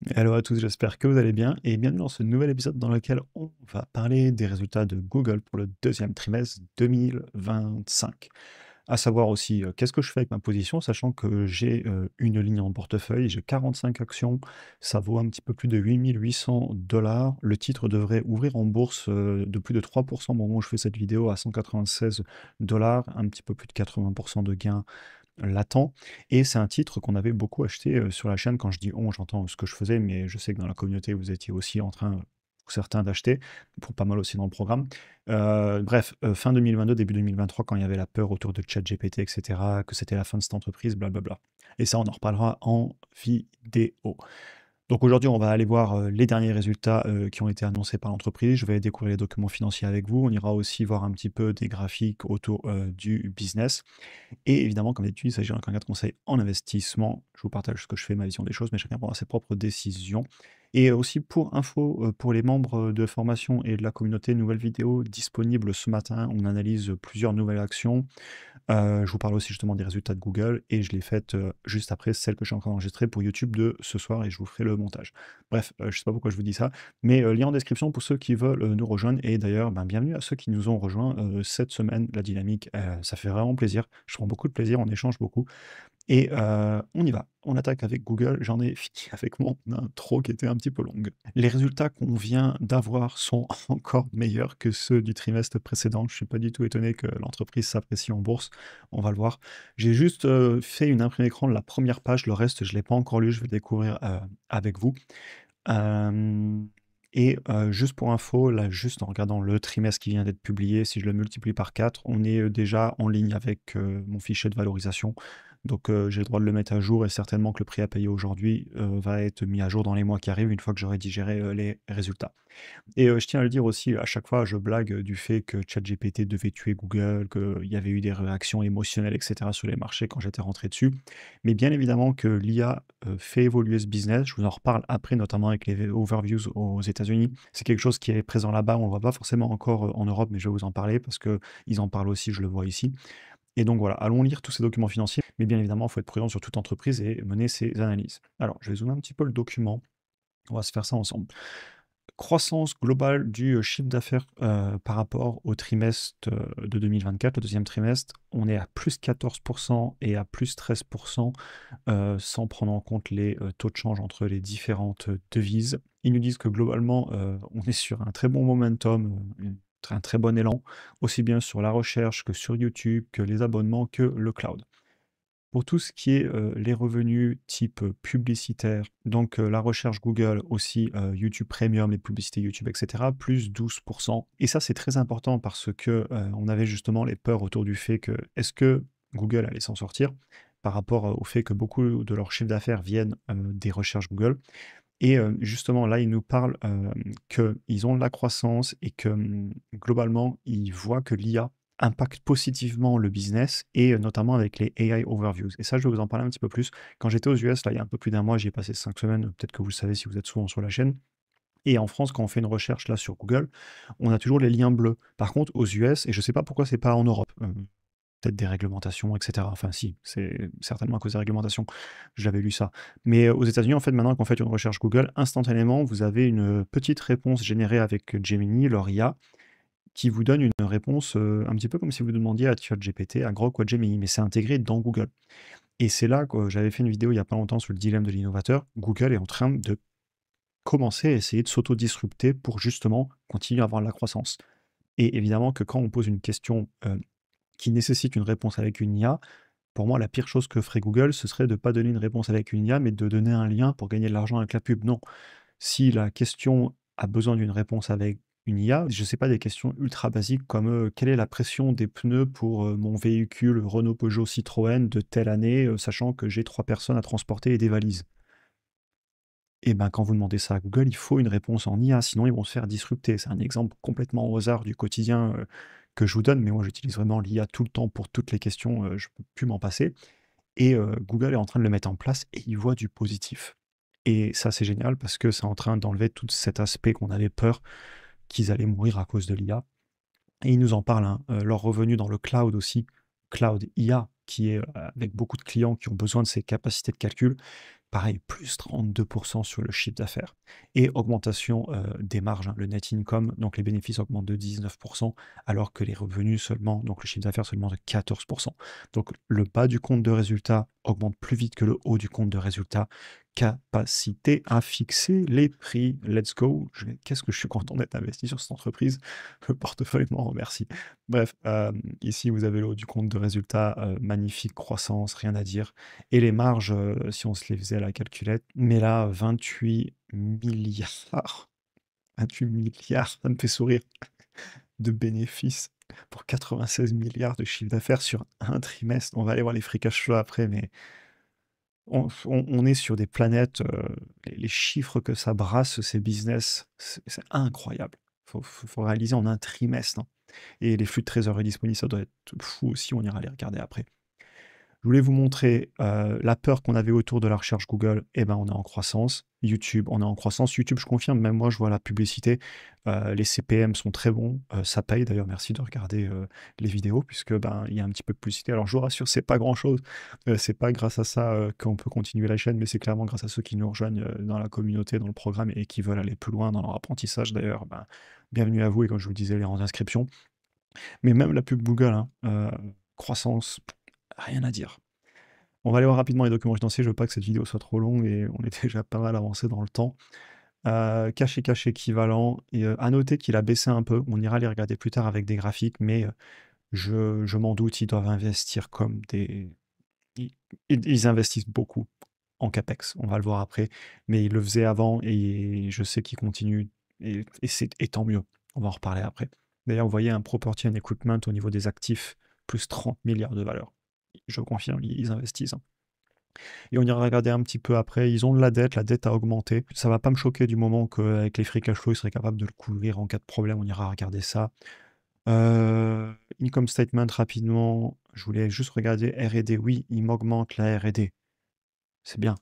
Hello à tous, j'espère que vous allez bien et bienvenue dans ce nouvel épisode dans lequel on va parler des résultats de Google pour le deuxième trimestre 2025. À savoir aussi qu'est-ce que je fais avec ma position, sachant que j'ai une ligne en portefeuille, j'ai 45 actions, ça vaut un petit peu plus de 8 800 $. Le titre devrait ouvrir en bourse de plus de 3% au moment où je fais cette vidéo à 196 $, un petit peu plus de 80% de gains latent. Et c'est un titre qu'on avait beaucoup acheté sur la chaîne. Quand je dis on, j'entends ce que je faisais, mais je sais que dans la communauté, vous étiez aussi en train, pour certains, d'acheter, pour pas mal aussi dans le programme. Bref, fin 2022, début 2023, quand il y avait la peur autour de ChatGPT, etc., que c'était la fin de cette entreprise, blablabla. Et ça, on en reparlera en vidéo. Donc aujourd'hui, on va aller voir les derniers résultats qui ont été annoncés par l'entreprise. Je vais découvrir les documents financiers avec vous. On ira aussi voir un petit peu des graphiques autour du business. Et évidemment, comme d'habitude, il s'agit d'un candidat de conseil en investissement. Je vous partage ce que je fais, ma vision des choses, mais chacun prendra ses propres décisions. Et aussi pour info, pour les membres de formation et de la communauté, nouvelle vidéo disponible ce matin. On analyse plusieurs nouvelles actions. Je vous parle aussi justement des résultats de Google et je l'ai faite juste après celle que je suis en train d'enregistrer pour YouTube de ce soir et je vous ferai le montage. Bref, je ne sais pas pourquoi je vous dis ça, mais lien en description pour ceux qui veulent nous rejoindre. Et d'ailleurs, ben, bienvenue à ceux qui nous ont rejoints cette semaine. La dynamique, ça fait vraiment plaisir. Je prends beaucoup de plaisir, on échange beaucoup. Et on y va. On attaque avec Google. J'en ai fini avec mon intro qui était un petit peu longue. Les résultats qu'on vient d'avoir sont encore meilleurs que ceux du trimestre précédent. Je ne suis pas du tout étonné que l'entreprise s'apprécie en bourse. On va le voir. J'ai juste fait une imprimée écran de la première page. Le reste, je ne l'ai pas encore lu. Je vais le découvrir avec vous. Juste pour info, là, juste en regardant le trimestre qui vient d'être publié, si je le multiplie par 4, on est déjà en ligne avec mon fichier de valorisation. Donc j'ai le droit de le mettre à jour et certainement que le prix à payer aujourd'hui va être mis à jour dans les mois qui arrivent une fois que j'aurai digéré les résultats. Et je tiens à le dire aussi, à chaque fois, je blague du fait que ChatGPT devait tuer Google, qu'il y avait eu des réactions émotionnelles, et cetera, sur les marchés quand j'étais rentré dessus. Mais bien évidemment que l'IA fait évoluer ce business. Je vous en reparle après, notamment avec les overviews aux États-Unis. C'est quelque chose qui est présent là-bas. On ne le voit pas forcément encore en Europe, mais je vais vous en parler parce qu'ils en parlent aussi, je le vois ici. Et donc voilà, allons lire tous ces documents financiers. Mais bien évidemment, il faut être prudent sur toute entreprise et mener ses analyses. Alors, je vais zoomer un petit peu le document. On va se faire ça ensemble. Croissance globale du chiffre d'affaires par rapport au trimestre de 2024, le deuxième trimestre, on est à plus 14% et à plus 13% sans prendre en compte les taux de change entre les différentes devises. Ils nous disent que globalement, on est sur un très bon momentum, un très bon élan, aussi bien sur la recherche que sur YouTube, que les abonnements, que le cloud. Pour tout ce qui est les revenus type publicitaire, donc la recherche Google, aussi YouTube Premium, les publicités YouTube, etc., plus 12%. Et ça, c'est très important parce que on avait justement les peurs autour du fait que est-ce que Google allait s'en sortir par rapport au fait que beaucoup de leurs chiffres d'affaires viennent des recherches Google. Et justement, là, ils nous parlent qu'ils ont de la croissance et que globalement, ils voient que l'IA impacte positivement le business et notamment avec les AI Overviews. Et ça, je vais vous en parler un petit peu plus. Quand j'étais aux US, là, il y a un peu plus d'un mois, j'y ai passé 5 semaines, peut-être que vous le savez si vous êtes souvent sur la chaîne. Et en France, quand on fait une recherche là sur Google, on a toujours les liens bleus. Par contre, aux US, et je ne sais pas pourquoi c'est pas en Europe, peut-être des réglementations, etc. Enfin, si, c'est certainement à cause des réglementations. J'avais lu ça. Mais aux États-Unis, en fait, maintenant qu'on fait une recherche Google, instantanément, vous avez une petite réponse générée avec Gemini, leur IA, qui vous donne une réponse un petit peu comme si vous demandiez à ChatGPT, à Grok ou à Gemini, mais c'est intégré dans Google. Et c'est là que j'avais fait une vidéo il n'y a pas longtemps sur le dilemme de l'innovateur. Google est en train de commencer à essayer de s'auto-disrupter pour justement continuer à avoir de la croissance. Et évidemment que quand on pose une question qui nécessite une réponse avec une IA, pour moi, la pire chose que ferait Google, ce serait de ne pas donner une réponse avec une IA, mais de donner un lien pour gagner de l'argent avec la pub. Non. Si la question a besoin d'une réponse avec une IA, je ne sais pas, des questions ultra basiques comme quelle est la pression des pneus pour mon véhicule Renault, Peugeot, Citroën de telle année, sachant que j'ai 3 personnes à transporter et des valises. Et ben, quand vous demandez ça à Google, il faut une réponse en IA, sinon ils vont se faire disrupter. C'est un exemple complètement au hasard du quotidien que je vous donne, mais moi j'utilise vraiment l'IA tout le temps pour toutes les questions, je ne peux plus m'en passer. Et Google est en train de le mettre en place et il voit du positif. Et ça, c'est génial parce que c'est en train d'enlever tout cet aspect qu'on avait peur qu'ils allaient mourir à cause de l'IA. Et ils nous en parlent, hein, leurs revenus dans le cloud aussi, cloud IA, qui est avec beaucoup de clients qui ont besoin de ces capacités de calcul, pareil, plus 32% sur le chiffre d'affaires. Et augmentation des marges, hein, le net income, donc les bénéfices augmentent de 19%, alors que les revenus seulement, donc le chiffre d'affaires seulement de 14%. Donc le bas du compte de résultat augmente plus vite que le haut du compte de résultat. Capacité à fixer les prix. Let's go. Qu'est-ce que je suis content d'être investi sur cette entreprise. Le portefeuille m'en remercie. Bref, ici vous avez le haut du compte de résultat, magnifique croissance, rien à dire. Et les marges, si on se les faisait à la calculette, mais là, 28 milliards. 28 milliards, ça me fait sourire, de bénéfices pour 96 milliards de chiffre d'affaires sur un trimestre. On va aller voir les free cash flow après, mais on est sur des planètes, les chiffres que ça brasse, ces business, c'est incroyable. Faut réaliser en un trimestre, hein. Et les flux de trésorerie disponibles, ça doit être fou aussi, on ira les regarder après. Je voulais vous montrer la peur qu'on avait autour de la recherche Google. Eh ben, on est en croissance. YouTube, on est en croissance. YouTube, je confirme, même moi, je vois la publicité. Les CPM sont très bons. Ça paye. D'ailleurs, merci de regarder les vidéos, puisque ben, il y a un petit peu de publicité. Alors, je vous rassure, c'est pas grand-chose. C'est pas grâce à ça qu'on peut continuer la chaîne, mais c'est clairement grâce à ceux qui nous rejoignent dans la communauté, dans le programme et qui veulent aller plus loin dans leur apprentissage. D'ailleurs, ben, bienvenue à vous. Et comme je vous le disais, les inscriptions. Mais même la pub Google, hein, croissance, rien à dire. On va aller voir rapidement les documents financiers, je veux pas que cette vidéo soit trop longue et on est déjà pas mal avancé dans le temps. Cash équivalent, et à noter qu'il a baissé un peu, on ira les regarder plus tard avec des graphiques, mais je m'en doute, ils doivent investir comme des... Ils investissent beaucoup en CAPEX, on va le voir après, mais ils le faisaient avant et je sais qu'ils continuent, et tant mieux, on va en reparler après. D'ailleurs, vous voyez un property and equipment au niveau des actifs, plus 30 milliards de valeur. Je confirme, ils investissent, hein. Et on ira regarder un petit peu après. Ils ont de la dette a augmenté. Ça va pas me choquer du moment qu'avec les free cash flow, ils seraient capables de le couvrir en cas de problème. On ira regarder ça. Income statement rapidement. Je voulais juste regarder R&D. Oui, il m'augmente la R&D. C'est bien.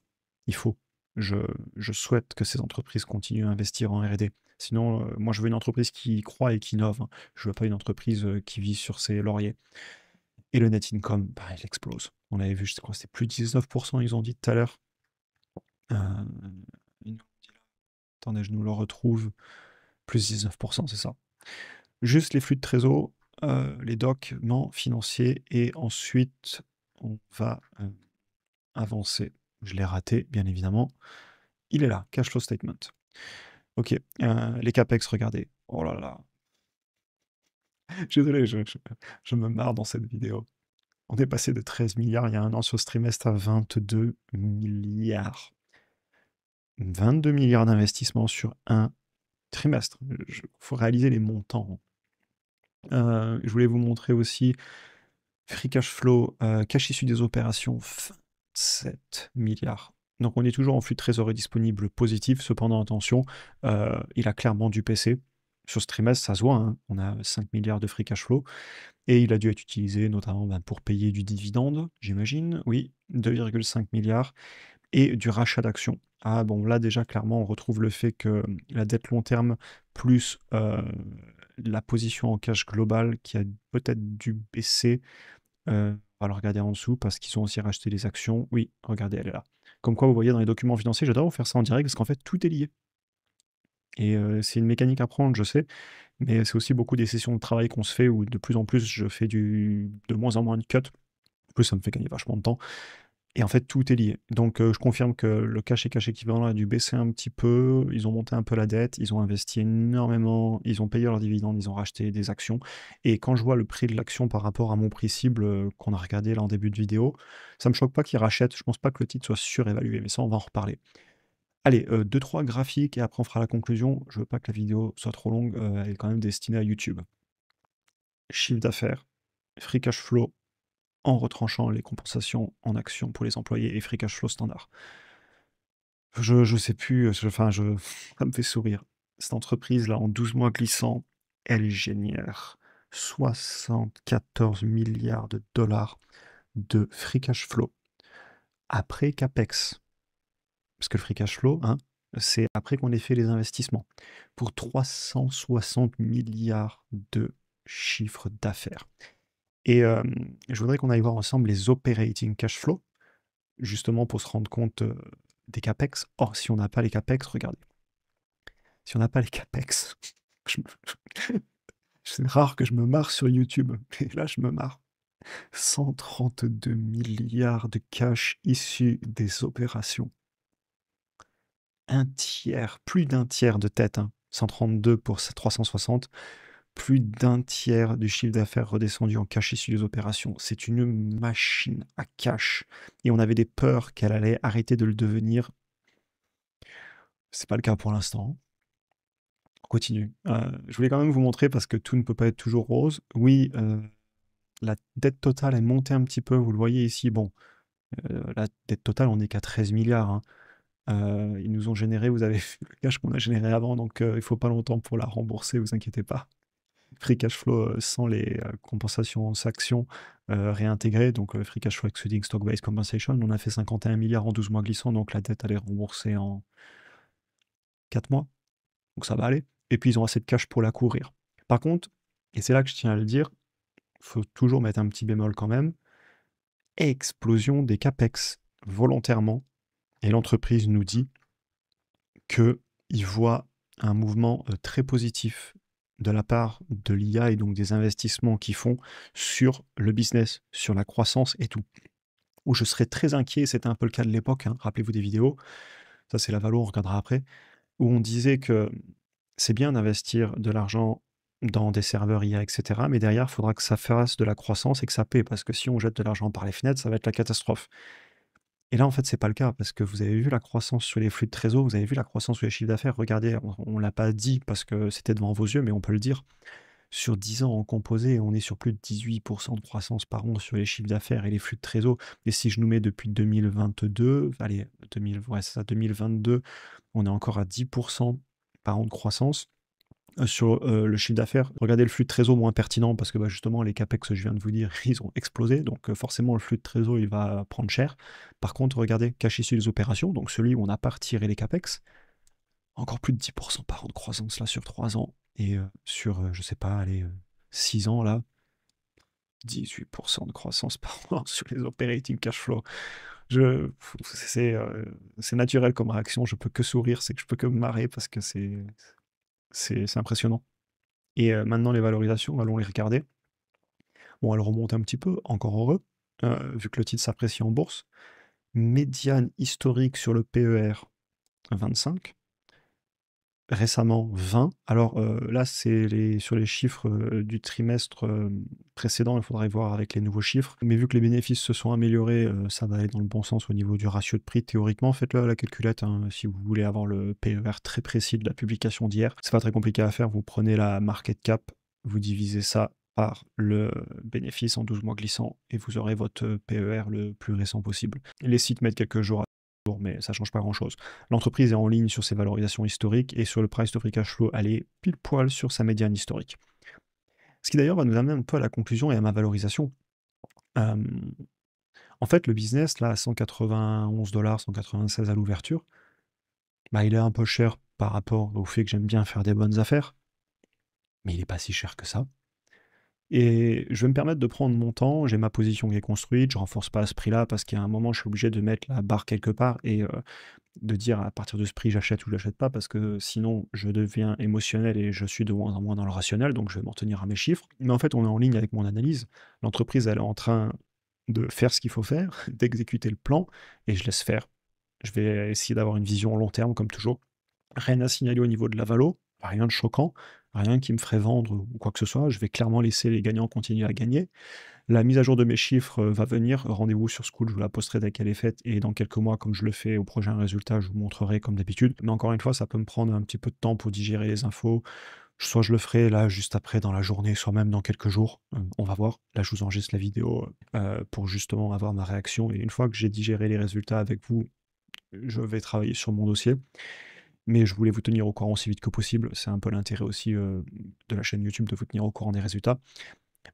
Il faut. Je souhaite que ces entreprises continuent à investir en R&D. Sinon, moi, je veux une entreprise qui croit et qui innove, hein. Je veux pas une entreprise qui vit sur ses lauriers. Et le net income, bah, il explose. On avait vu, je crois, c'était plus de 19%, ils ont dit tout à l'heure. Ils nous dit là. Attendez, je nous le retrouve. Plus 19%, c'est ça. Juste les flux de trésor, les documents financiers, et ensuite, on va avancer. Je l'ai raté, bien évidemment. Il est là, cash flow statement. Ok, les CAPEX, regardez. Oh là là. Désolé, je me marre dans cette vidéo. On est passé de 13 milliards il y a un an sur ce trimestre à 22 milliards. 22 milliards d'investissements sur un trimestre. Il faut réaliser les montants. Je voulais vous montrer aussi free cash flow, cash issu des opérations, 27 milliards. Donc on est toujours en flux de trésorerie disponible positif. Cependant, attention, il a clairement dû baisser. Sur ce trimestre, ça se voit, hein, on a 5 milliards de free cash flow. Et il a dû être utilisé notamment pour payer du dividende, j'imagine. Oui, 2,5 milliards. Et du rachat d'actions. Ah bon, là déjà, clairement, on retrouve le fait que la dette long terme plus la position en cash global qui a peut-être dû baisser. On va le regarder en dessous parce qu'ils ont aussi racheté des actions. Oui, regardez, elle est là. Comme quoi, vous voyez dans les documents financiers, j'adore vous faire ça en direct parce qu'en fait, tout est lié. Et c'est une mécanique à prendre, je sais, mais c'est aussi beaucoup des sessions de travail qu'on se fait où de plus en plus, je fais de moins en moins de cuts. En plus, ça me fait gagner vachement de temps. Et en fait, tout est lié. Donc, je confirme que le cash équivalent a dû baisser un petit peu. Ils ont monté un peu la dette. Ils ont investi énormément. Ils ont payé leurs dividendes. Ils ont racheté des actions. Et quand je vois le prix de l'action par rapport à mon prix cible qu'on a regardé là en début de vidéo, ça me choque pas qu'ils rachètent. Je pense pas que le titre soit surévalué. Mais ça, on va en reparler. Allez, 2-3 graphiques et après on fera la conclusion. Je veux pas que la vidéo soit trop longue. Elle est quand même destinée à YouTube. Chiffre d'affaires, free cash flow, en retranchant les compensations en actions pour les employés et free cash flow standard. Je sais plus, ça me fait sourire. Cette entreprise-là, en 12 mois glissants, elle génère 74 milliards de dollars de free cash flow après CAPEX. Parce que le free cash flow, hein, c'est après qu'on ait fait les investissements. Pour 360 milliards de chiffre d'affaires. Et je voudrais qu'on aille voir ensemble les operating cash flow, justement pour se rendre compte des CAPEX. Or, si on n'a pas les CAPEX, regardez. Si on n'a pas les CAPEX, je me- c'est rare que je me marre sur YouTube, mais là, je me marre. 132 milliards de cash issus des opérations. Un tiers, plus d'un tiers de tête, hein. 132 pour 360, plus d'un tiers du chiffre d'affaires redescendu en cash issu des opérations. C'est une machine à cash. Et on avait des peurs qu'elle allait arrêter de le devenir. C'est pas le cas pour l'instant. On continue. Je voulais quand même vous montrer parce que tout ne peut pas être toujours rose. Oui, la dette totale est montée un petit peu. Vous le voyez ici. Bon, la dette totale, on n'est qu'à 13 milliards. Hein. Ils nous ont généré, vous avez vu le cash qu'on a généré avant, donc il faut pas longtemps pour la rembourser, vous inquiétez pas. Free cash flow sans les compensations actions réintégrées, donc free cash flow excluding stock-based compensation, on a fait 51 milliards en 12 mois glissants, donc la dette elle est remboursée en 4 mois, donc ça va aller. Et puis ils ont assez de cash pour la couvrir. Par contre, et c'est là que je tiens à le dire, il faut toujours mettre un petit bémol quand même, explosion des CAPEX volontairement, et l'entreprise nous dit qu'ils voient un mouvement très positif de la part de l'IA et donc des investissements qu'ils font sur le business, sur la croissance et tout. Où je serais très inquiet, c'était un peu le cas de l'époque, hein, rappelez-vous des vidéos, ça c'est la valo, on regardera après, où on disait que c'est bien d'investir de l'argent dans des serveurs IA, etc., mais derrière, il faudra que ça fasse de la croissance et que ça paie, parce que si on jette de l'argent par les fenêtres, ça va être la catastrophe. Et là, en fait, c'est pas le cas, parce que vous avez vu la croissance sur les flux de trésor, vous avez vu la croissance sur les chiffres d'affaires. Regardez, on l'a pas dit parce que c'était devant vos yeux, mais on peut le dire. Sur 10 ans en composé, on est sur plus de 18% de croissance par an sur les chiffres d'affaires et les flux de trésor. Et si je nous mets depuis 2022, allez, 2000, ouais, c'est ça, 2022, on est encore à 10% par an de croissance sur le chiffre d'affaires. Regardez le flux de trésor moins pertinent parce que justement les capex, je viens de vous dire, ils ont explosé. Donc forcément le flux de trésor il va prendre cher. Par contre, regardez, cash issu des opérations, donc celui où on n'a pas retiré les capex, encore plus de 10% par an de croissance là sur 3 ans. Et sur, je sais pas, allez, 6 ans là, 18% de croissance par an sur les operating cash flow. Je, c'est naturel comme réaction, je peux que sourire, c'est que je peux que me marrer parce que c'est impressionnant. Et maintenant, les valorisations, allons les regarder. Bon, elles remontent un petit peu, encore heureux, vu que le titre s'apprécie en bourse. Médiane historique sur le PER, 25. Récemment, 20. Alors là, c'est sur les chiffres du trimestre précédent, il faudrait voir avec les nouveaux chiffres. Mais vu que les bénéfices se sont améliorés, ça va aller dans le bon sens au niveau du ratio de prix. Théoriquement, faites-le à la calculette hein, si vous voulez avoir le PER très précis de la publication d'hier. C'est pas très compliqué à faire. Vous prenez la market cap, vous divisez ça par le bénéfice en 12 mois glissants et vous aurez votre PER le plus récent possible. Les sites mettent quelques jours mais ça ne change pas grand-chose. L'entreprise est en ligne sur ses valorisations historiques et sur le price to free cash flow, elle est pile poil sur sa médiane historique. Ce qui d'ailleurs va nous amener un peu à la conclusion et à ma valorisation. En fait, le business, là, à 191 $, 196 à l'ouverture, il est un peu cher par rapport au fait que j'aime bien faire des bonnes affaires, mais il n'est pas si cher que ça. Et je vais me permettre de prendre mon temps, j'ai ma position qui est construite, je renforce pas à ce prix-là parce qu'il y a un moment, je suis obligé de mettre la barre quelque part et de dire à partir de ce prix j'achète ou j'achète pas parce que sinon je deviens émotionnel et je suis de moins en moins dans le rationnel, donc je vais m'en tenir à mes chiffres. Mais en fait, on est en ligne avec mon analyse. L'entreprise, elle est en train de faire ce qu'il faut faire, d'exécuter le plan et je laisse faire. Je vais essayer d'avoir une vision long terme comme toujours. Rien à signaler au niveau de la valo, rien de choquant, rien qui me ferait vendre ou quoi que ce soit. Je vais clairement laisser les gagnants continuer à gagner. La mise à jour de mes chiffres va venir. Rendez-vous sur School, je vous la posterai dès qu'elle est faite. Et dans quelques mois, comme je le fais au prochain résultat, je vous montrerai comme d'habitude. Mais encore une fois, ça peut me prendre un petit peu de temps pour digérer les infos. Soit je le ferai là juste après dans la journée, soit même dans quelques jours. On va voir. Là, je vous enregistre la vidéo pour justement avoir ma réaction. Et une fois que j'ai digéré les résultats avec vous, je vais travailler sur mon dossier. Mais je voulais vous tenir au courant aussi vite que possible. C'est un peu l'intérêt aussi de la chaîne YouTube de vous tenir au courant des résultats.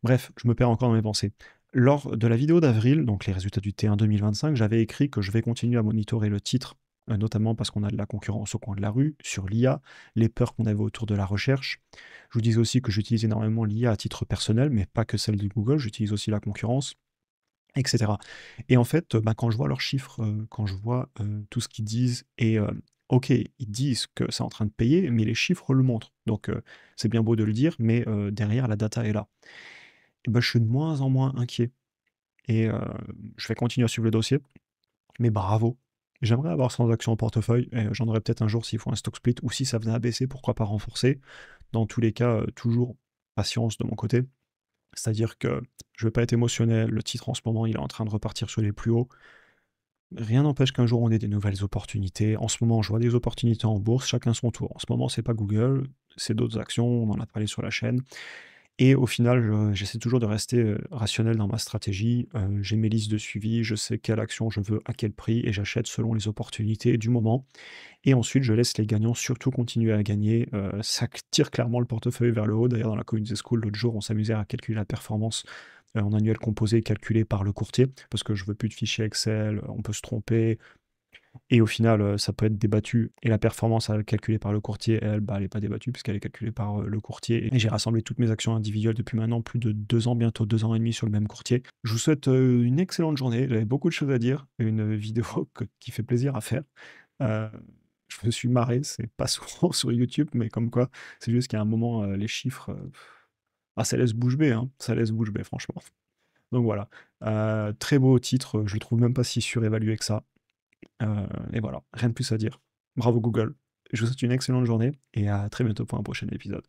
Bref, je me perds encore dans mes pensées. Lors de la vidéo d'avril, donc les résultats du T1 2025, j'avais écrit que je vais continuer à monitorer le titre, notamment parce qu'on a de la concurrence au coin de la rue, sur l'IA, les peurs qu'on avait autour de la recherche. Je vous disais aussi que j'utilise énormément l'IA à titre personnel, mais pas que celle de Google, j'utilise aussi la concurrence. etc. Et en fait, bah, quand je vois leurs chiffres, quand je vois, tout ce qu'ils disent et OK, ils disent que c'est en train de payer, mais les chiffres le montrent. Donc c'est bien beau de le dire, mais derrière la data est là. Et bah, je suis de moins en moins inquiet et je vais continuer à suivre le dossier, mais bravo! J'aimerais avoir 100 actions en portefeuille et j'en aurai peut-être un jour s'il faut un stock split ou si ça venait à baisser, pourquoi pas renforcer. Dans tous les cas, toujours patience de mon côté. C'est-à-dire que je ne vais pas être émotionnel, le titre en ce moment, il est en train de repartir sur les plus hauts. Rien n'empêche qu'un jour on ait des nouvelles opportunités. En ce moment, je vois des opportunités en bourse, chacun son tour. En ce moment, c'est pas Google, c'est d'autres actions, on en a parlé sur la chaîne. Et au final, j'essaie toujours de rester rationnel dans ma stratégie. J'ai mes listes de suivi, je sais quelle action je veux, à quel prix, et j'achète selon les opportunités du moment. Et ensuite, je laisse les gagnants surtout continuer à gagner. Ça tire clairement le portefeuille vers le haut. D'ailleurs, dans la Community School, l'autre jour, on s'amusait à calculer la performance en annuel composé calculé par le courtier, parce que je veux plus de fichiers Excel, on peut se tromper, et au final, ça peut être débattu, et la performance calculée par le courtier, elle, bah, elle est pas débattue puisqu'elle est calculée par le courtier, et j'ai rassemblé toutes mes actions individuelles depuis maintenant plus de 2 ans, bientôt 2 ans et demi sur le même courtier. Je vous souhaite une excellente journée, j'avais beaucoup de choses à dire, une vidéo qui fait plaisir à faire. Heu, je me suis marré, c'est pas souvent sur YouTube, mais comme quoi, c'est juste qu'à un moment, les chiffres, ah ça laisse bouche bée, hein, ça laisse bouche bée franchement. Donc voilà, très beau titre, je le trouve même pas si surévalué que ça, et voilà, rien de plus à dire. Bravo Google. Je vous souhaite une excellente journée et à très bientôt pour un prochain épisode.